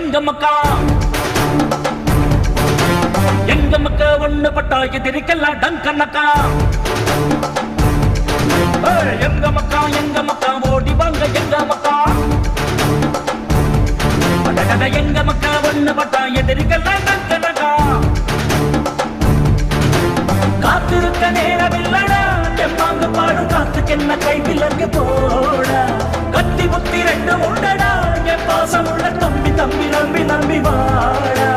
எங்க மக்கா எங்க மக்கா ஒண்ணு பட்டா எதிரிக்கெல்லாம் டங்கனக்கா எங்க மக்கா ஓடி வாங்க எங்க மக்கா எங்க மக்கா ஒண்ணு பட்டா எதிரிக்கெல்லாம் டங்கனக்கா காத்திருக்க நேரமில்லடா எம்மாங்க பாடும் காத்துக்கு என்ன கை விலங்கு போட கத்தி புத்தி ரெண்டு உண்டடா என் பாசம் உள்ள தம்பி தம்பி நம்பி நம்பி வாடா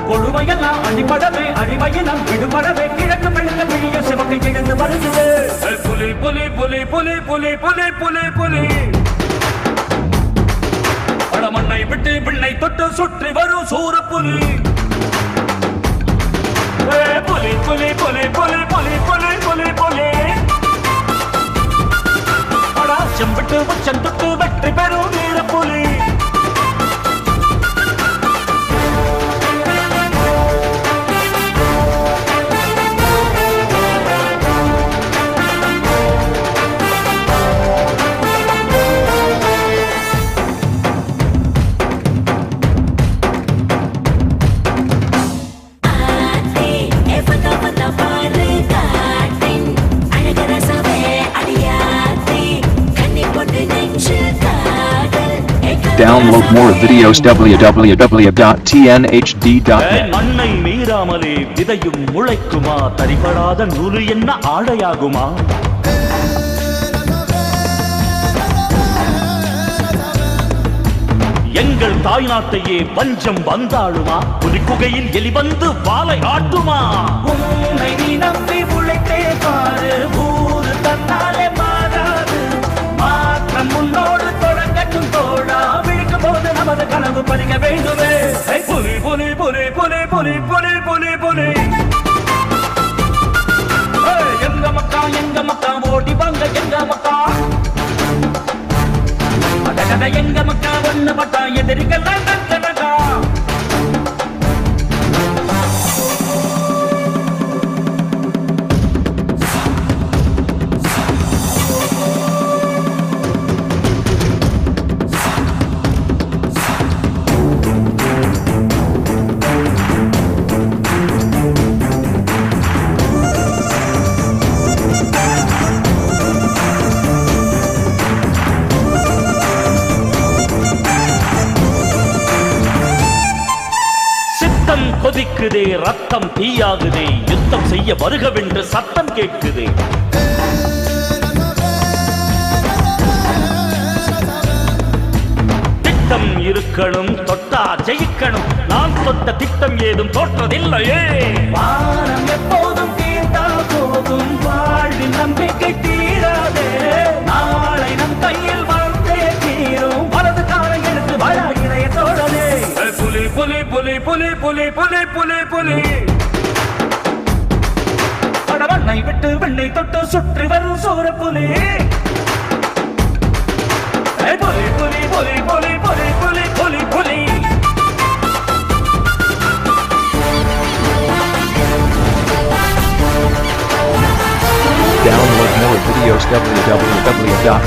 கொடுமையெல்லாம் அடிபடவே அடிமையினம் விடுபடவே கிழக்கு மெழுக்க விழிய சிவகை கிழந்து வருகிறது புலி புலி புலி புலி புலி புலி புலி புலி படமண்ணை விட்டு பிள்ளை தொட்டு சுற்றி வரும் சூர புலி புலி புலி புலி புலி புலி புலி புலி புலி படாச்சம் விட்டு உச்சம் தொட்டு வெற்றி பெறும் வீர புலி Download more videos www.tnhd.net. மண்ணை மீறாமலே விதையும் முளைக்குமா தரிபடாத நூறு என்ன ஆடையாகுமா எங்கள் தாய் நாட்டையே பஞ்சம் வந்தாளுமா புலிக்குகையில் எலி வந்து வாளை ஆட்டுமா உன்னை நீ நம்பி உழைத்தே பாரு ஊரு தன்னாலே மாறாது மாற்றம் முன்னோடு தொடங்கட்டும் தோழா விழிக்கும் போது நமது கனவு பறிக்க வேண்டுமே புலி புலி புலி புலி புலி புலி புலி புலி எங்க மக்கா ஓடி வாங்க எங்க மக்கா எங்க மக்கா ஒண்ணு பட்டா எதிரிக்கெல்லாம் டங்கனக்கா கொதிக்குதே ரத்தம் தீயாகுதே யுத்தம் செய்ய வருகவென்று சத்தம் கேட்குதே திட்டம் இருக்கணும் தொட்டா ஜெயிக்கணும் நான் தொட்ட திட்டம் ஏதும் தோற்றதில்லையே வானம் எப்போதும் தீர்ந்தால் போதும் வாழ்வின் நம்பிக்கை தீராதே நாளை நம் கையில் வாழ்ந்தே தீரும் வலது காலை எடுத்து வாழ இணைய தோழனே புலி புலி புலி புலி புலி புலி புலி புலி படமண்ணை விட்டு வெண்ணை தொட்டு சுற்றி வரும் சூர புலி புலி புலி புலி புலி புலி புலி புலி புலி Download more videos www.tnhd.net.